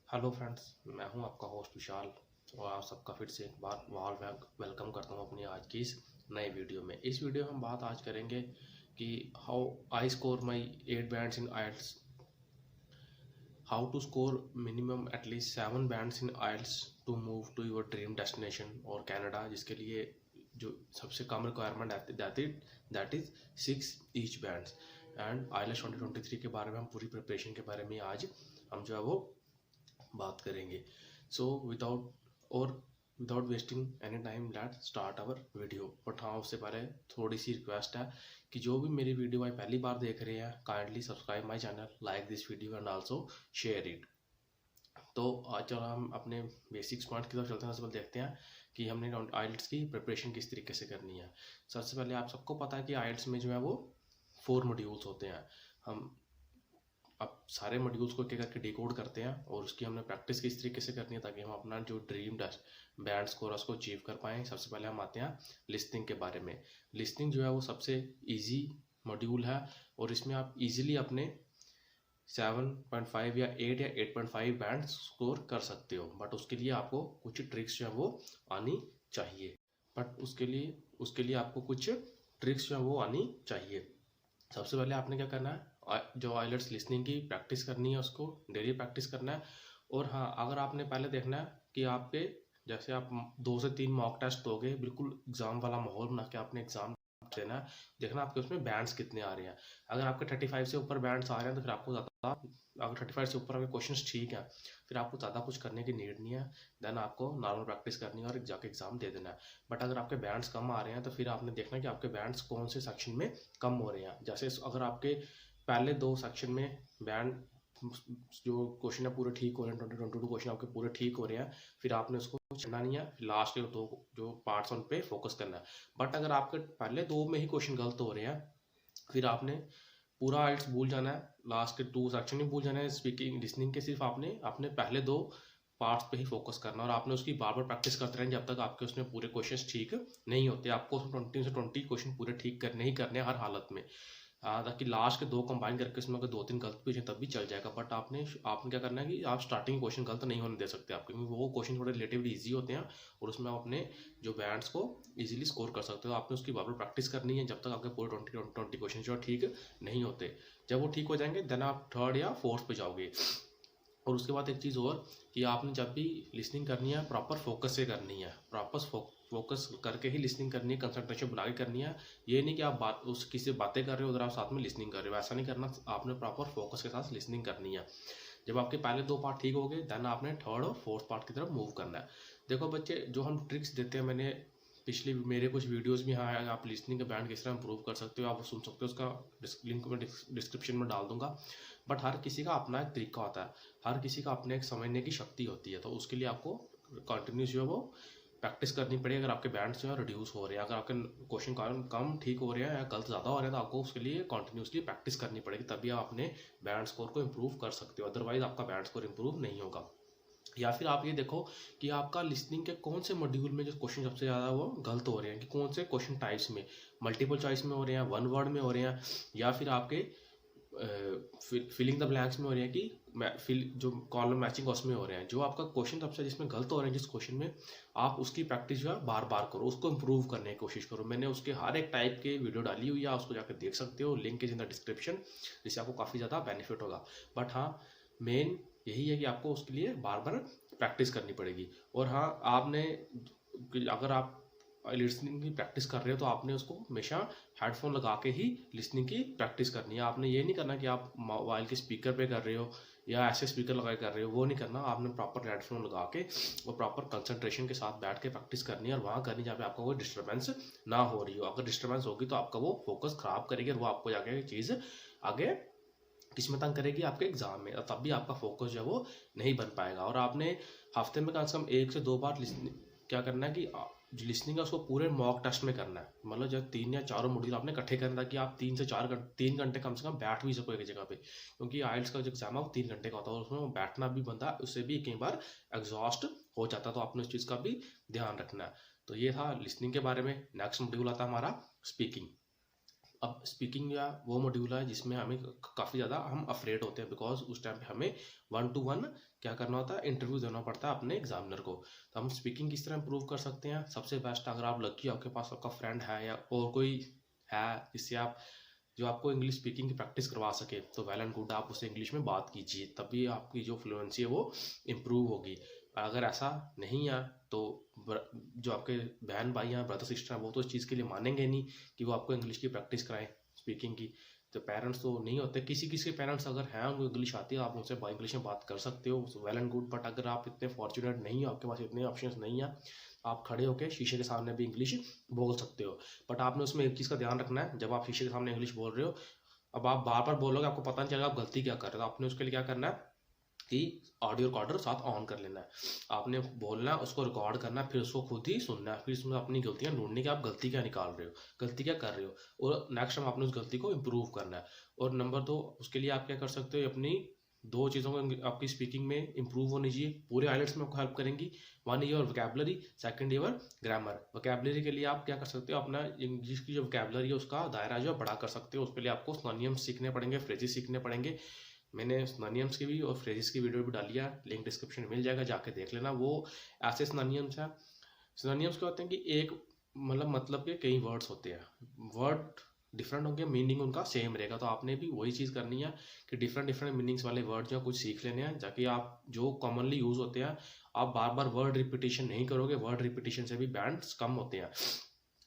Hello friends, मैं हूं आपका होस्ट विशाल और आप सबका फिर से एक बार वाल वेलकम करता हूं अपनी आज की इस नए वीडियो में। इस वीडियो में हम बात आज करेंगे कि how I score my 8 bands in IELTS, how to score minimum at least 7 bands in IELTS to move to your dream destination और कनाडा, जिसके लिए जो सबसे कम requirement that is 6 each bands. And IELTS 2023 के बारे में हम पूरी प्रिपरेशन के बारे में आज हम जो है वो बात करेंगे। So without wasting any time let start our video. But हाँ, उससे पहले थोड़ी सी रिक्वेस्ट है कि जो भी मेरी वीडियो आज पहली बार देख रहे हैं, kindly subscribe my channel, like this video and also share it. तो आज चलो हम अपने बेसिक्स पॉइंट की तरफ चलते हैं। सबसे पहले देखते हैं कि हमने आइल्ट्स की प्रिपरेशन किस तरीके से करनी है। सबसे पहले आप सबको पता है कि आइल्ट्स में जो है वो 4 मॉड्यूल्स होते हैं। हम अब सारे मॉड्यूल्स को एक एक करके डिकोड करते हैं और उसकी हमने प्रैक्टिस किस तरीके से करनी है ताकि हम अपना जो ड्रीम बैंड स्कोर उसको अचीव कर पाएँ। सबसे पहले हम आते हैं लिस्निंग के बारे में। लिस्निंग जो है वो सबसे इजी मॉड्यूल है और इसमें आप इजीली अपने 7.5 या 8 या 8.5 बैंड स्कोर कर सकते हो। बट उसके लिए आपको कुछ ट्रिक्स जो है वो आनी चाहिए। आपको कुछ ट्रिक्स जो है वो आनी चाहिए। सबसे पहले आपने क्या करना है, जो आइलेट्स लिसनिंग की प्रैक्टिस करनी है उसको डेली प्रैक्टिस करना है। और हाँ, अगर आपने पहले देखना है कि आपके जैसे आप 2 से 3 मॉक टेस्ट दोगे, बिल्कुल एग्जाम वाला माहौल बना के आपने एग्जाम देना है। देखना आपके उसमें बैंड्स कितने आ रहे हैं। अगर आपके 35 से ऊपर बैंड्स आ रहे हैं तो फिर आपको ज़्यादा, अगर 35 से ऊपर आपके क्वेश्चंस ठीक है, फिर आपको ज़्यादा कुछ करने की नीड नहीं है। देन आपको नॉर्मल प्रैक्टिस करनी है और जाके एग्जाम दे देना है। बट अगर आपके बैंड्स कम आ रहे हैं तो फिर आपने देखना है कि आपके बैंड्स कौन से सेक्शन में कम हो रहे हैं। जैसे अगर आपके पहले 2 सेक्शन में बैंड जो क्वेश्चन है पूरे ठीक हो रहे हैं, 2022 क्वेश्चन आपके पूरे ठीक हो रहे हैं, फिर आपने उसको छोड़ना नहीं है। लास्ट के 2 जो पार्ट्स उन पे फोकस करना है। बट अगर आपके पहले 2 में ही क्वेश्चन गलत हो रहे हैं, फिर आपने पूरा आइल्ट्स भूल जाना है, लास्ट के 2 सेक्शन ही भूल जाना है। स्पीकिंग लिसनिंग के सिर्फ आपने अपने पहले 2 पार्ट्स पे ही फोकस करना और आपने उसकी बार बार प्रैक्टिस करते रहें जब तक आपके उसमें पूरे क्वेश्चंस ठीक नहीं होते। आपको उसमें 20 से 20 क्वेश्चन पूरे ठीक करने ही करने हर हालत में। ताकि लास्ट के 2 कंबाइन करके इसमें अगर 2-3 गलत भी हो तब भी चल जाएगा। बट आपने क्या करना है कि आप स्टार्टिंग क्वेश्चन गलत नहीं होने दे सकते आपके, क्योंकि वो क्वेश्चन थोड़े रिलेटिवली ईजी होते हैं और उसमें आप अपने जो बैंड्स को इजीली स्कोर कर सकते हो। आपने उसकी बार बार प्रैक्टिस करनी है जब तक आपके पूरे 20 क्वेश्चन जो ठीक नहीं होते। जब वो ठीक हो जाएंगे देन आप 3rd या 4th पे जाओगे। और उसके बाद एक चीज़ और कि आपने जब भी लिसनिंग करनी है प्रॉपर फोकस से करनी है, प्रॉपर फोकस करके ही लिसनिंग करनी है, कंसंट्रेशन बना के करनी है। ये नहीं कि आप किसी से बातें कर रहे हो उधर आप साथ में लिसनिंग कर रहे हो, ऐसा नहीं करना। आपने प्रॉपर फोकस के साथ लिसनिंग करनी है। जब आपके पहले 2 पार्ट ठीक हो गए देन आपने 3rd और 4th पार्ट की तरफ मूव करना है। देखो बच्चे, जो हम ट्रिक्स देते हैं, मैंने पिछली मेरे कुछ वीडियोस भी यहाँ आप लिसनिंग का बैंड किस तरह इंप्रूव कर सकते हो आप सुन सकते हो, उसका लिंक मैं डिस्क्रिप्शन में डाल दूंगा। बट हर किसी का अपना एक तरीका होता है, हर किसी का अपने एक समझने की शक्ति होती है। तो उसके लिए आपको कंटिन्यूस जो है वो प्रैक्टिस करनी पड़ेगी। अगर आपके बैंड्स जो है रिड्यूस हो रहे हैं, अगर आपके क्वेश्चन कम ठीक हो रहे हैं या गलत ज़्यादा हो रहे हैं, तो आपको उसके लिए कंटिन्यूसली प्रैक्टिस करनी पड़ेगी, तभी आप अपने बैंड स्कोर को इम्प्रूव कर सकते हो। अदरवाइज आपका बैंड स्कोर इम्प्रूव नहीं होगा। या फिर आप ये देखो कि आपका लिसनिंग के कौन से मॉड्यूल में जो क्वेश्चन सबसे ज़्यादा वो गलत हो रहे हैं, कि कौन से क्वेश्चन टाइप्स में, मल्टीपल चॉइस में हो रहे हैं, 1 वर्ड में हो रहे हैं, या फिर आपके फिलिंग द ब्लैंक्स में हो रहे हैं, कि जो कॉलम मैचिंग उसमें हो रहे हैं। जो आपका क्वेश्चन सबसे जिसमें गलत हो रहे हैं, जिस क्वेश्चन में, आप उसकी प्रैक्टिस जो है बार बार करो, उसको इम्प्रूव करने की कोशिश करो। मैंने उसके हर एक टाइप के वीडियो डाली हुई है, उसको जाकर देख सकते हो, link is in the description, जिससे आपको काफ़ी ज़्यादा बेनिफिट होगा। बट हाँ, मेन यही है कि आपको उसके लिए बार बार प्रैक्टिस करनी पड़ेगी। और हाँ, आपने अगर आप लिसनिंग की प्रैक्टिस कर रहे हो तो आपने उसको हमेशा हेडफोन लगा के ही लिसनिंग की प्रैक्टिस करनी है। आपने ये नहीं करना कि आप मोबाइल के स्पीकर पे कर रहे हो या ऐसे स्पीकर लगा के कर रहे हो, वो नहीं करना। आपने प्रॉपर हेडफोन लगा के और प्रॉपर कंसंट्रेशन के साथ बैठ के प्रैक्टिस करनी है, और वहाँ करनी जहाँ पे आपका कोई डिस्टर्बेंस ना हो रही हो। अगर डिस्टर्बेंस होगी तो आपका वो फोकस खराब करेगी और वो आपको जाके चीज़ आगे किस्मत तंग करेगी आपके एग्जाम में, और तब भी आपका फोकस जो है वो नहीं बन पाएगा। और आपने हफ्ते में कम से कम 1 से 2 बार क्या करना है कि जो लिसनिंग है उसको पूरे मॉक टेस्ट में करना है। मतलब जब 3 या 4 मॉड्यूल आपने इकट्ठे करना है कि आप 3 घंटे कम से कम बैठ भी सको एक जगह पे, क्योंकि आइल्स का जो एग्जाम है वो 3 घंटे का होता है और उसमें बैठना भी बनता है, उससे भी कई बार एग्जॉस्ट हो जाता है। तो आपने उस चीज़ का भी ध्यान रखना है। तो ये था लिसनिंग के बारे में। नेक्स्ट मॉड्यूल आता है हमारा स्पीकिंग। अब स्पीकिंग या वो मॉड्यूल है जिसमें हमें काफ़ी ज़्यादा हम अफ्रेड होते हैं, बिकॉज उस टाइम पे हमें 1-to-1 क्या करना होता है, इंटरव्यू देना पड़ता है अपने एग्जामिनर को। तो हम स्पीकिंग किस तरह इंप्रूव कर सकते हैं? सबसे बेस्ट, अगर आप लकी आपके पास आपका फ्रेंड है या और कोई है जिससे आप जो आपको इंग्लिश स्पीकिंग की प्रैक्टिस करवा सके, तो वेल एंड गुड, आप उससे इंग्लिश में बात कीजिए, तभी आपकी जो फ्लुएंसी है वो इम्प्रूव होगी। अगर ऐसा नहीं है तो जो आपके बहन भाई हैं, ब्रदर सिस्टर हैं, वो तो इस चीज़ के लिए मानेंगे नहीं कि वो आपको इंग्लिश की प्रैक्टिस कराएं स्पीकिंग की। तो पेरेंट्स तो नहीं होते, किसी किसी के पेरेंट्स अगर हैं उनको इंग्लिश आती है, आप उनसे इंग्लिश में बात कर सकते हो, वेल एंड गुड। बट अगर आप इतने फॉर्चुनेट नहीं हो, आपके पास इतने ऑप्शंस नहीं है, आप खड़े होकर शीशे के सामने भी इंग्लिश बोल सकते हो। बट आपने उसमें एक चीज़ का ध्यान रखना है, जब आप शीशे के सामने इंग्लिश बोल रहे हो, अब आप बार बार बोलोगे, आपको पता नहीं चलेगा आप गलती क्या कर रहे हो। आपने उसके लिए क्या करना है कि ऑडियो रिकॉर्डर साथ ऑन कर लेना है, आपने बोलना है, उसको रिकॉर्ड करना है, फिर उसको खुद ही सुनना है, फिर उसमें अपनी गलतियां ढूंढनी कि आप गलती क्या निकाल रहे हो, गलती क्या कर रहे हो, और नेक्स्ट टाइम आपने उस गलती को इम्प्रूव करना है। और नंबर 2, उसके लिए आप क्या कर सकते हो, अपनी 2 चीज़ों को आपकी स्पीकिंग में इंप्रूव होनी चाहिए, पूरे आइलेट्स में आपको हेल्प करेंगी। One your vocabulary, second your grammar. Vocabulary के लिए आप क्या कर सकते हो, अपना इंग्लिश की जो वोकैबुलरी है उसका दायरा जो बड़ा कर सकते हो। उसके लिए आपको सिनोनिम्स सीखने पड़ेंगे, फ्रेजेस सीखने पड़ेंगे। मैंने सिनोनिम्स की भी और फ्रेजेस की वीडियो भी डाली है, लिंक डिस्क्रिप्शन में मिल जाएगा, जाके देख लेना। वो ऐसे सिनोनिम्स हैं, सिनोनिम्स क्या होते हैं कि एक मतलब के कई वर्ड्स होते हैं, वर्ड डिफरेंट होंगे, मीनिंग उनका सेम रहेगा। तो आपने भी वही चीज़ करनी है कि डिफरेंट डिफरेंट मीनिंग्स वाले वर्ड जो कुछ सीख लेने हैं, ताकि आप जो कॉमनली यूज होते हैं, आप बार बार वर्ड रिपीटिशन नहीं करोगे, वर्ड रिपीटिशन से भी बैंड्स कम होते हैं।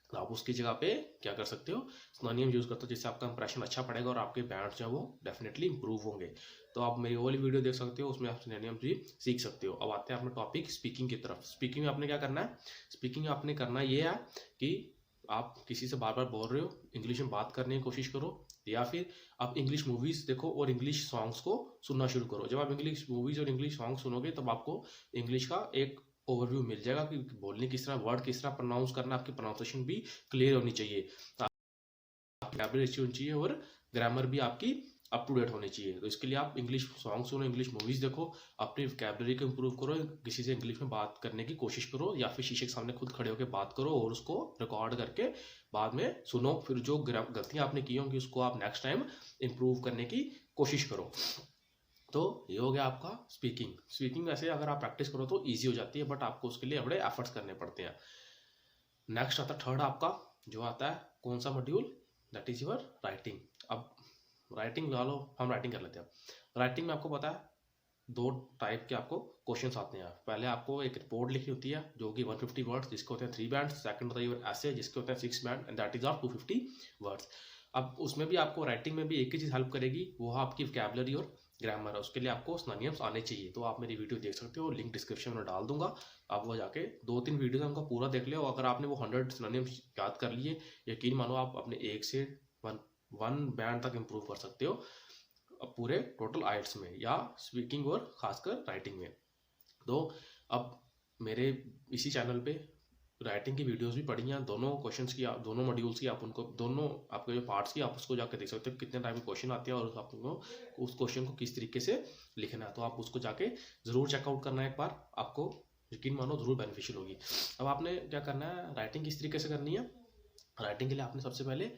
तो आप उसकी जगह पे क्या कर सकते हो, सिनोनिम यूज करते हो, जिससे आपका इंप्रेशन अच्छा पड़ेगा और आपके बैंड्स जो है वो डेफिनेटली इंप्रूव होंगे। तो आप मेरी वाली वीडियो देख सकते हो, उसमें आप सिनोनिम भी सीख सकते हो। अब आते हैं अपने टॉपिक स्पीकिंग की तरफ। स्पीकिंग में आपने क्या करना है, स्पीकिंग में आपने करना ये है कि आप किसी से बार बार बोल रहे हो, इंग्लिश में बात करने की कोशिश करो, या फिर आप इंग्लिश मूवीज देखो और इंग्लिश सॉन्ग्स को सुनना शुरू करो। जब आप इंग्लिश मूवीज और इंग्लिश सॉन्ग सुनोगे, तब आपको इंग्लिश का एक ओवरव्यू मिल जाएगा कि बोलने किस तरह, वर्ड किस तरह प्रोनाउंस करना, आपकी प्रोनाउंसिएशन भी क्लियर होनी चाहिए, वोकैबुलरी अच्छी होनी चाहिए, और ग्रामर भी आपकी अप टू डेट होनी चाहिए। तो इसके लिए आप इंग्लिश सॉन्ग सुनो, इंग्लिश मूवीज देखो, अपनी वोकैबुलरी को इंप्रूव करो, किसी से इंग्लिश में बात करने की कोशिश करो, या फिर शीशे के सामने खुद खड़े होकर बात करो और उसको रिकॉर्ड करके बाद में सुनो। फिर जो गलतियां आपने की होंगी उसको आप नेक्स्ट टाइम इंप्रूव करने की कोशिश करो। तो ये हो गया आपका स्पीकिंग। स्पीकिंग वैसे अगर आप प्रैक्टिस करो तो ईजी हो जाती है, बट आपको उसके लिए बड़े एफर्ट्स करने पड़ते हैं। नेक्स्ट आता है थर्ड आपका जो आता है कौन सा module, that is your writing. अब राइटिंग ला लो, हम राइटिंग कर लेते हैं। राइटिंग में आपको पता है 2 टाइप के आपको क्वेश्चंस आते हैं। पहले आपको एक रिपोर्ट लिखनी होती है जो कि 150 वर्ड्स, जिसके होते हैं 3 बैंड्स। सेकंड होता है योर एसे, जिसके होते हैं 6 band, and that is of 250 words. अब उसमें भी आपको राइटिंग में भी एक ही चीज़ हेल्प करेगी, वो है आपकी वोकैबुलरी और ग्रामर। उसके लिए आपको सिनोनिम्स आने चाहिए। तो आप मेरी वीडियो देख सकते हो, लिंक डिस्क्रिप्शन में डाल दूंगा, आप वो जाके 2-3 वीडियो उनका पूरा देख लो। अगर आपने वो 100 सिनोनिम्स याद कर लिए, यकीन मानो आप अपने 1 से 1 बैंड तक इंप्रूव कर सकते हो पूरे टोटल आइल्स में, या स्पीकिंग और खासकर राइटिंग में। तो अब मेरे इसी चैनल पे राइटिंग की वीडियोस भी पड़ी हैं, दोनों क्वेश्चंस की, दोनों मॉड्यूल्स की, आप उनको दोनों आपके जो पार्ट्स की, आप उसको जाके देख सकते हो कितने टाइप के क्वेश्चन आते हैं और आपको उस क्वेश्चन को किस तरीके से लिखना है। तो आप उसको जाके ज़रूर चेकआउट करना एक बार, आपको यकीन मानो ज़रूर बेनिफिशियल होगी। अब आपने क्या करना है, राइटिंग किस तरीके से करनी है। राइटिंग के लिए आपने सबसे पहले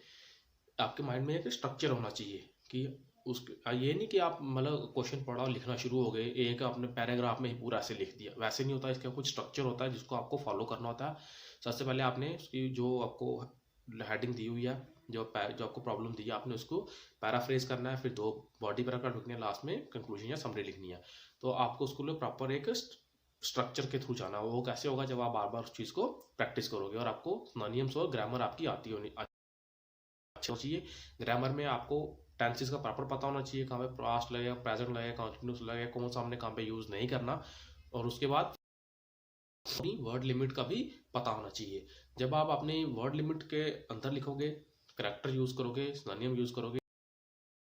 आपके माइंड में एक स्ट्रक्चर होना चाहिए कि ये नहीं कि आप मतलब क्वेश्चन पढ़ा और लिखना शुरू हो गए, एक आपने पैराग्राफ में ही पूरा ऐसे लिख दिया, वैसे नहीं होता। इसका कुछ स्ट्रक्चर होता है जिसको आपको फॉलो करना होता है। सबसे पहले आपने उसकी जो आपको हेडिंग दी हुई है, जो आपको प्रॉब्लम दी है, आपने उसको पैराफ्रेज करना है, फिर 2 बॉडी पैराग्राफ लिखने हैं, लास्ट में कंक्लूजन या समरी लिखनी है। तो आपको उसको लिए प्रॉपर एक स्ट्रक्चर के थ्रू जाना। वो कैसे होगा, जब आप बार बार उस चीज़ को प्रैक्टिस करोगे और आपको सिनोनिम्स और ग्रामर आपकी आती होनी चाहिए। ग्रामर में आपको टेंसेस का प्रॉपर पता होना चाहिए, कहाँ पे पास्ट लगेगा, प्रेजेंट लगेगा, कंटिन्यूस लगेगा, कौन सा हमने कहाँ पे यूज नहीं करना। और उसके बाद अपनी वर्ड लिमिट का भी पता होना चाहिए। जब आप अपनी वर्ड लिमिट के अंदर लिखोगे, करेक्टर यूज करोगे, सिनोनिम यूज करोगे,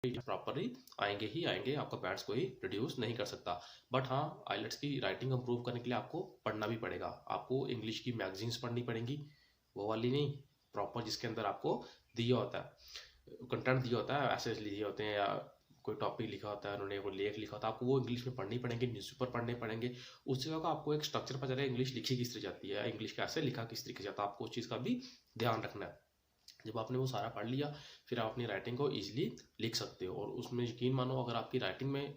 प्रॉपरली आएंगे ही आएंगे, आपका बैंड्स कोई रिड्यूस नहीं कर सकता। बट हाँ, आइलेट्स की राइटिंग इंप्रूव करने के लिए आपको पढ़ना भी पड़ेगा। आपको इंग्लिश की मैगजीन्स पढ़नी पड़ेंगी, वो वाली नहीं, प्रॉपर जिसके अंदर आपको दिया होता है कंटेंट, दिया होता है, ऐसे दिए होते हैं, या कोई टॉपिक लिखा होता है, उन्होंने वो लेख लिखा होता है, आपको वो इंग्लिश में पढ़नी पड़ेंगे, न्यूज़पेपर पढ़ने पड़ेंगे। उस जगह का आपको एक स्ट्रक्चर पता चलेगा, इंग्लिश लिखी किस तरह जाती है, इंग्लिश कैसे लिखा किस तरीके से जाता है, आपको उस चीज़ का भी ध्यान रखना है। जब आपने वो सारा पढ़ लिया, फिर आप अपनी राइटिंग को ईजिली लिख सकते हो। और उसमें यकीन मानो, अगर आपकी राइटिंग में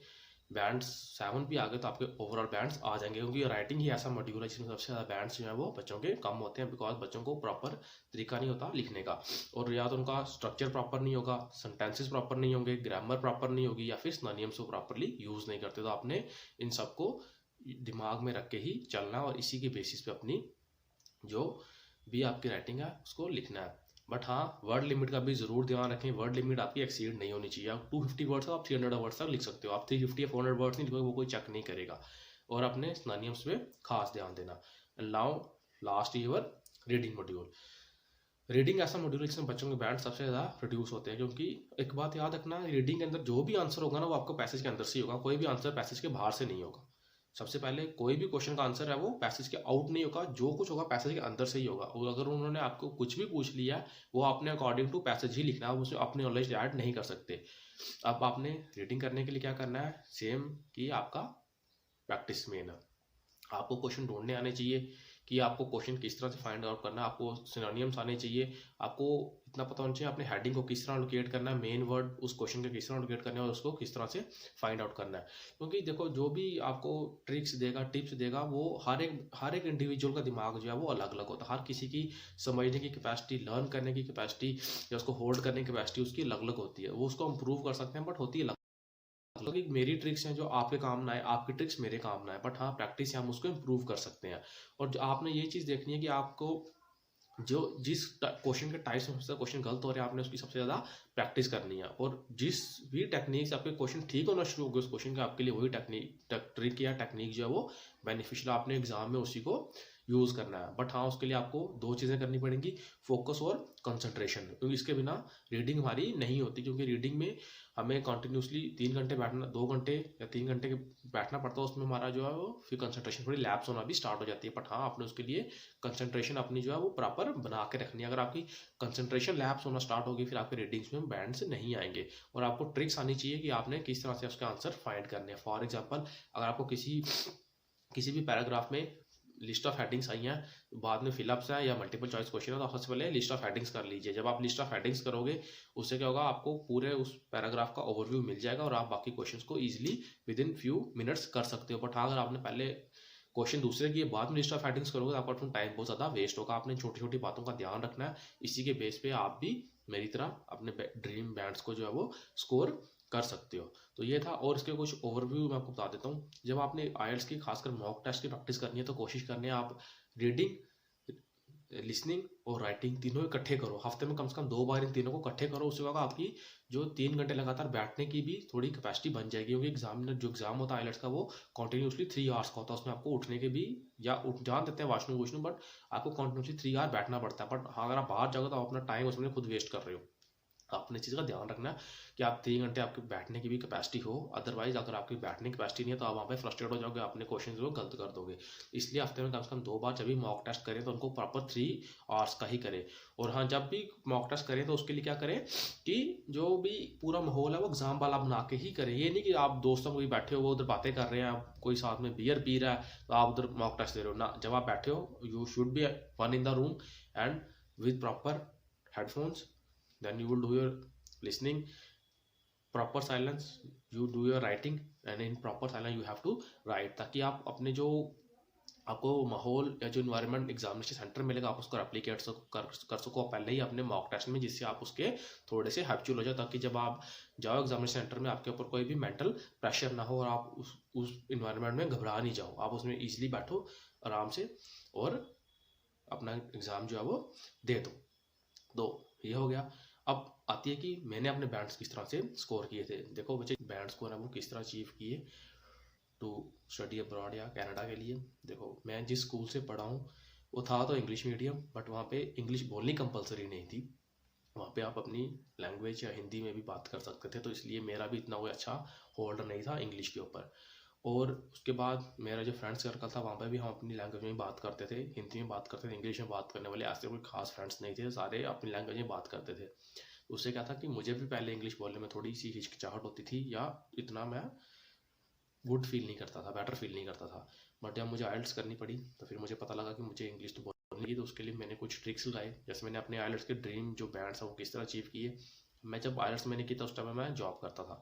बैंड्स 7 भी आ गए तो आपके ओवरऑल बैंड्स आ जाएंगे, क्योंकि राइटिंग ही ऐसा मॉड्यूल है जिसमें सबसे ज़्यादा बैंड्स जो है वो बच्चों के कम होते हैं, बिकॉज बच्चों को प्रॉपर तरीका नहीं होता लिखने का, और या तो उनका स्ट्रक्चर प्रॉपर नहीं होगा, सेंटेंसेस प्रॉपर नहीं होंगे, ग्रामर प्रॉपर नहीं होगी, या फिर सिनोनिम्स को प्रॉपरली यूज़ नहीं करते। तो आपने इन सबको दिमाग में रख के ही चलना है और इसी के बेसिस पे अपनी जो भी आपकी राइटिंग है उसको लिखना है। बट हाँ, वर्ड लिमिट का भी जरूर ध्यान रखें। वर्ड लिमिट आपकी एक्सीड नहीं होनी चाहिए। आप 250 वर्ड्स आप 300 वर्ड्स तक लिख सकते हो, आप 350 या 400 वर्ड्स नहीं लिखोगे वो कोई चेक नहीं करेगा। और अपने सिनोनिम्स पे खास ध्यान देना। Now last year reading module. Reading ऐसा मॉड्यूल है जिसमें बच्चों के बैंड सबसे ज़्यादा प्रोड्यूस होते हैं, क्योंकि एक बात याद रखना, रीडिंग के अंदर जो भी आंसर होगा ना वो आपको पैसेज के अंदर से ही होगा, कोई भी आंसर पैसेज के बाहर से नहीं होगा। सबसे पहले कोई भी क्वेश्चन का आंसर है वो पैसेज के आउट नहीं होगा, जो कुछ होगा पैसेज के अंदर से ही होगा। और अगर उन्होंने आपको कुछ भी पूछ लिया वो आपने अकॉर्डिंग टू पैसेज ही लिखना है, उसमें अपनी नॉलेज ऐड नहीं कर सकते। अब आपने रीडिंग करने के लिए क्या करना है, सेम कि आपका प्रैक्टिस मेन है। आपको क्वेश्चन ढूंढने आने चाहिए कि आपको क्वेश्चन किस तरह से फाइंड आउट करना है, आपको सिनोनिम्स आने चाहिए, आपको इतना पता होना चाहिए आपने हेडिंग को किस तरह लोकेट करना है, मेन वर्ड उस क्वेश्चन के किस तरह लोकेट करना है और उसको किस तरह से फाइंड आउट करना है। क्योंकि देखो, जो भी आपको ट्रिक्स देगा, टिप्स देगा, वो हर एक इंडिविजुअल का दिमाग जो है वो अलग अलग होता है। हर किसी की समझने की कैपेसिटी, लर्न करने की कैपेसिटी या उसको होल्ड करने की कैपेसिटी उसकी अलग अलग होती है। वो उसको इम्प्रूव कर सकते हैं, बट होती है अलग। क्योंकि मेरी ट्रिक्स हैं जो आपके काम ना आए, आपकी ट्रिक्स मेरे काम ना आए, बट हाँ प्रैक्टिस से हम उसको इम्प्रूव कर सकते हैं। और जो आपने ये चीज़ देखनी है कि आपको जो जिस क्वेश्चन के टाइप से क्वेश्चन गलत हो रहे हैं आपने उसकी सबसे ज़्यादा प्रैक्टिस करनी है। और जिस भी टेक्निक से आपके क्वेश्चन ठीक होना शुरू हो गए उस क्वेश्चन का आपके लिए वही ट्रिक या टेक्निक जो है वो बेनिफिशियल, आपने एग्जाम में उसी को यूज़ करना है। बट हाँ, उसके लिए आपको 2 चीज़ें करनी पड़ेंगी, फोकस और कंसंट्रेशन, क्योंकि इसके बिना रीडिंग हमारी नहीं होती। क्योंकि रीडिंग में हमें कंटिन्यूसली 3 घंटे बैठना, 2 घंटे या 3 घंटे के बैठना पड़ता है, उसमें हमारा जो है वो फिर कंसंट्रेशन थोड़ी लैप्स होना भी स्टार्ट हो जाती है। बट हाँ, आपने उसके लिए कंसंट्रेशन अपनी जो है वो प्रॉपर बना के रखनी है। अगर आपकी कंसंट्रेशन लैप्स होना स्टार्ट होगी फिर आपके रीडिंग्स में बैंड्स नहीं आएंगे। और आपको ट्रिक्स आनी चाहिए कि आपने किस तरह से उसके आंसर फाइंड करने हैं। फॉर एग्जाम्पल, अगर आपको किसी भी पैराग्राफ में लिस्ट ऑफ हेडिंग्स आई हैं, बाद में फिलअप्स है या मल्टीपल चॉइस क्वेश्चन है, तो सबसे पहले लिस्ट ऑफ हेडिंग्स कर लीजिए। जब आप लिस्ट ऑफ हेडिंग्स करोगे उससे क्या होगा, आपको पूरे उस पैराग्राफ का ओवरव्यू मिल जाएगा और आप बाकी क्वेश्चंस को easily with in few minutes कर सकते हो। बट हाँ, अगर आपने पहले क्वेश्चन दूसरे किए बाद में लिस्ट ऑफ हेडिंग्स करोगे तो आपका टाइम बहुत ज़्यादा वेस्ट होगा। आपने छोटी छोटी बातों का ध्यान रखना है। इसी के बेस पे आप भी मेरी तरह अपने ड्रीम बैंड्स को जो है वो स्कोर कर सकते हो। तो ये था, और इसके कुछ ओवरव्यू मैं आपको बता देता हूँ। जब आपने आईएलटीएस की खासकर मॉक टेस्ट की प्रैक्टिस करनी है तो कोशिश करनी है आप रीडिंग, लिसनिंग और राइटिंग तीनों इकट्ठे करो। हफ्ते में कम से कम 2 बार इन तीनों को इकट्ठे करो। उससे होगा आपकी जो 3 घंटे लगातार बैठने की भी थोड़ी कैपेसिटी बन जाएगी। क्योंकि एग्जामिनर जो एग्जाम होता है आईलेट्स का वो कंटिन्यूसली 3 आवर्स का होता है। उसमें आपको उठने के भी या उठ जान देते हैं वॉशरूम, बट आपको कंटिन्यूसली 3 आवर बैठना पड़ता है। बट हाँ, अगर आप बाहर जाओगे तो आप अपना टाइम उसमें खुद वेस्ट कर रहे हो। आपने इस चीज़ का ध्यान रखना है कि आप 3 घंटे आपके बैठने की भी कैपेसिटी हो। अदरवाइज अगर आपकी बैठने की कैपेसिटी नहीं है तो आप वहाँ पे फ्रस्ट्रेट हो जाओगे, अपने क्वेश्चन जो गलत कर दोगे। इसलिए हफ्ते में कम से कम 2 बार जब भी मॉक टेस्ट करें तो उनको प्रॉपर 3 आवर्स का ही करें। और हाँ, जब भी मॉक टेस्ट करें तो उसके लिए क्या करें कि जो भी पूरा माहौल है वो एग्जाम वाला बना के ही करें। ये नहीं कि आप दोस्तों को भी बैठे हो, वो उधर बातें कर रहे हैं, आप कोई साथ में बियर पी रहा है तो आप उधर मॉक टेस्ट दे रहे हो ना। जब आप बैठे हो you should be one in the room and with proper headphones, then you will do your listening, proper silence, you do your writing and in proper silence you have to write, ताकि आप अपने जो आपको माहौल या जो environment examination centre मिलेगा आप उसको रेप्लिकेट कर सको पहले ही अपने मॉक टेस्ट में, जिससे आप उसके थोड़े से हैबिचुअल हो जाए, ताकि जब आप जाओ एग्जामिनेशन सेंटर में आपके ऊपर कोई भी मेंटल प्रेशर ना हो और आप उस इन्वायरमेंट में घबरा नहीं जाओ। आप उसमें ईजिली बैठो आराम से और अपना एग्ज़ाम जो है वो दे दो। तो ये हो गया। अब आती है कि मैंने अपने बैंड्स किस तरह से स्कोर किए थे। देखो बच्चे, बैंड स्कोर है वो किस तरह अचीव किए टू स्टडी अब्रॉड या कनाडा के लिए। देखो, मैं जिस स्कूल से पढ़ा हूँ वो था तो इंग्लिश मीडियम, बट वहाँ पे इंग्लिश बोलनी कंपलसरी नहीं थी। वहाँ पे आप अपनी लैंग्वेज या हिंदी में भी बात कर सकते थे। तो इसलिए मेरा भी इतना कोई अच्छा होल्ड नहीं था इंग्लिश के ऊपर। और उसके बाद मेरा जो फ्रेंड सर्कल था वहाँ पे भी हम अपनी लैंग्वेज में बात करते थे, हिंदी में बात करते थे, इंग्लिश में बात करने वाले ऐसे कोई खास फ्रेंड्स नहीं थे, सारे अपनी लैंग्वेज में बात करते थे। उससे क्या था कि मुझे भी पहले इंग्लिश बोलने में थोड़ी सी हिचकिचाहट होती थी या इतना मैं गुड फील नहीं करता था, बेटर फील नहीं करता था। बट जब मुझे आइल्स करनी पड़ी तो फिर मुझे पता लगा कि मुझे इंग्लिश तो नहीं, तो उसके लिए मैंने कुछ ट्रिक्स लगाए। जैसे मैंने अपने आइलेट्स के ड्रीम जो बैंड्स हैं वो किस तरह अचीव किए। मैं जब आइलेट्स मैंने की था उस टाइम में मैं जॉब करता था,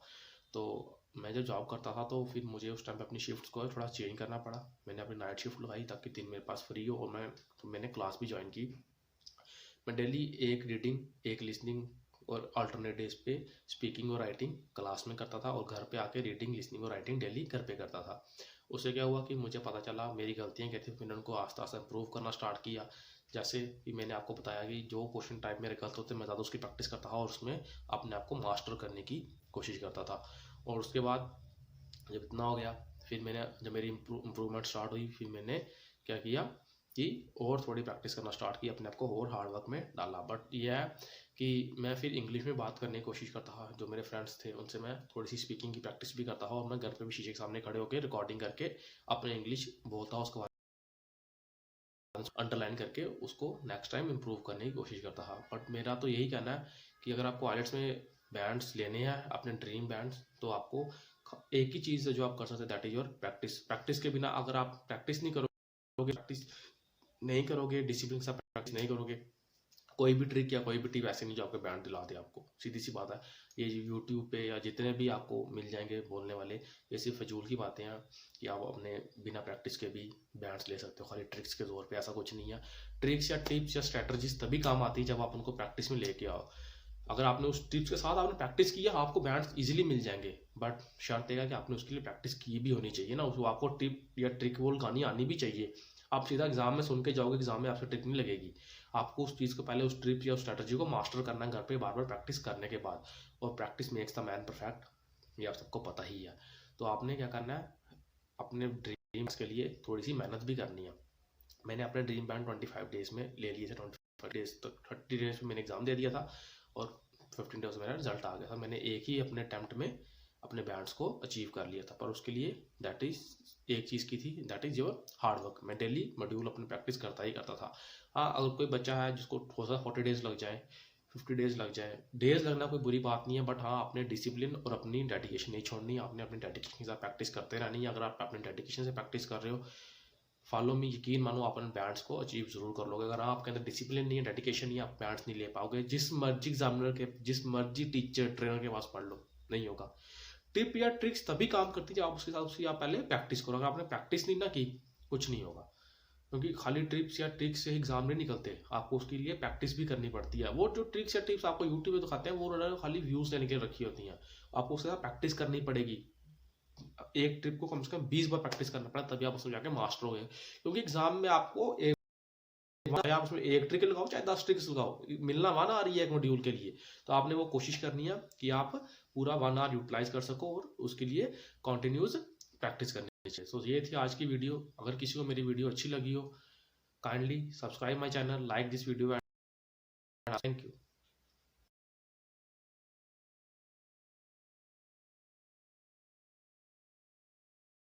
तो मैं जब जॉब करता था तो फिर मुझे उस टाइम पे अपनी शिफ्ट्स को थोड़ा चेंज करना पड़ा। मैंने अपनी नाइट शिफ्ट लगाई ताकि दिन मेरे पास फ्री हो, और मैंने क्लास भी ज्वाइन की। मैं डेली एक रीडिंग, एक लिसनिंग और अल्टरनेट डेज पे स्पीकिंग और राइटिंग क्लास में करता था, और घर पे आके रीडिंग, लिसनिंग और राइटिंग डेली घर पे करता था। उससे क्या हुआ कि मुझे पता चला मेरी गलतियाँ क्या थी, मैंने उनको आस्ते आस्ते इम्प्रूव करना स्टार्ट किया। जैसे कि मैंने आपको बताया कि जो क्वेश्चन टाइप मेरे गलत होते मैं ज़्यादा उसकी प्रैक्टिस करता था और उसमें अपने आप को मास्टर करने की कोशिश करता था। और उसके बाद जब इतना हो गया, फिर मैंने जब मेरी इम्प्रूवमेंट स्टार्ट हुई, फिर मैंने क्या किया कि और थोड़ी प्रैक्टिस करना स्टार्ट की, अपने आप को और हार्ड वर्क में डाला। बट यह है कि मैं फिर इंग्लिश में बात करने की कोशिश करता था। जो मेरे फ्रेंड्स थे उनसे मैं थोड़ी सी स्पीकिंग की प्रैक्टिस भी करता था, और मैं घर पे भी शीशे के सामने खड़े होकर रिकॉर्डिंग करके अपने इंग्लिश बोलता हूँ, उसके बाद अंडरलाइन करके उसको नेक्स्ट टाइम इम्प्रूव करने की कोशिश करता था। बट मेरा तो यही कहना है कि अगर आपको आइलेट्स में बैंड्स लेने हैं, अपने ड्रीम बैंड्स, तो आपको एक ही चीज़ है जो आप कर सकते हैं, that is your practice. Practice के बिना अगर आप प्रैक्टिस नहीं करोगे, डिसिप्लिन से प्रैक्टिस नहीं करोगे, कोई भी ट्रिक या कोई भी टिप ऐसे नहीं जो आपके बैंड दिला दे आपको। सीधी सी बात है, ये यूट्यूब पे या जितने भी आपको मिल जाएंगे बोलने वाले, ये सिर्फ फजूल की बातें हैं कि आप अपने बिना प्रैक्टिस के भी बैंड्स ले सकते हो खाली ट्रिक्स के तौर पे। ऐसा कुछ नहीं है। ट्रिक्स या टिप्स या स्ट्रेटजीज तभी काम आती है जब आप उनको प्रैक्टिस में लेके आओ। अगर आपने उस टिप्स के साथ आपने प्रैक्टिस किया, आपको बैंड्स इजीली मिल जाएंगे। बट शर्त है कि आपने उसके लिए प्रैक्टिस की भी होनी चाहिए ना, उसको आपको टिप या ट्रिक वो लगानी आनी भी चाहिए। आप सीधा एग्जाम में सुन के जाओगे, एग्जाम में आपसे ट्रिक नहीं लगेगी। आपको उस चीज़ को पहले, उस ट्रिप या उस स्ट्रेटजी को मास्टर करना है घर पे बार बार प्रैक्टिस करने के बाद। और practice makes the man perfect, ये आप सबको पता ही है। तो आपने क्या करना है, अपने ड्रीम्स के लिए थोड़ी सी मेहनत भी करनी है। मैंने अपने ड्रीम बैंड 25 डेज में ले लिए थे। 25 डेज तक, 30 डेज में मैंने एग्जाम दे दिया था, और 15 डेज में मेरा रिजल्ट आ गया था। मैंने एक ही अपने अटेम्प्ट में अपने बैंड्स को अचीव कर लिया था। पर उसके लिए दैट इज एक चीज़ की थी, that is your hard work. मैं डेली मॉड्यूल अपनी प्रैक्टिस करता ही करता था। हाँ, अगर कोई बच्चा है जिसको हो सकता 40 डेज लग जाए, 50 डेज लग जाए, डेज लगना कोई बुरी बात नहीं है। बट हाँ, अपने डिसिप्लिन और अपनी डेडिकेशन नहीं छोड़नी। आपने अपनी डेडिकेशन के साथ प्रैक्टिस करते रहनी है। अगर आप अपने डेडिकेशन से प्रैक्टिस कर रहे हो, फॉलो मी, यकीन मानो आप अपने बैंड्स को अचीव जरूर कर लोगे। अगर आपके अंदर डिसिप्लिन नहीं है, डेडिकेशन नहीं है, आप बैंड्स नहीं ले पाओगे। जिस मर्जी एग्जामिनर के, जिस मर्जी टीचर ट्रेनर के पास पढ़ लो, नहीं होगा। टिप या ट्रिक्स तभी काम करती है जब आप उसके साथ उसकी आप पहले प्रैक्टिस करो। अगर आपने प्रैक्टिस नहीं ना की, कुछ नहीं होगा। क्योंकि खाली ट्रिप्स या ट्रिक्स से एग्जाम नहीं निकलते, आपको उसके लिए प्रैक्टिस भी करनी पड़ती है। वो जो ट्रिक्स या टिप्स आपको यूट्यूब पे दिखाते हैं, वो उन्होंने खाली व्यूज लेने के लिए रखी होती हैं। आपको उसके साथ प्रैक्टिस करनी पड़ेगी। एक ट्रिप को कम से कम 20 बार प्रैक्टिस करना पड़ा, तभी आप उसमें जाके मास्टर हो गए। क्योंकि एग्जाम में आपको आप उसमें एक ट्रिक लगाओ चाहे 10 ट्रिक्स लगाओ, मिलना 1 आवर ही है एक मॉड्यूल के लिए। तो आपने वो कोशिश करनी है कि आप पूरा 1 आवर यूटिलाइज कर सको, और उसके लिए कॉन्टिन्यूस प्रैक्टिस करनी चाहिए। तो ये थी आज की वीडियो। अगर किसी को मेरी वीडियो अच्छी लगी हो, kindly subscribe my channel, like this video, and thank you.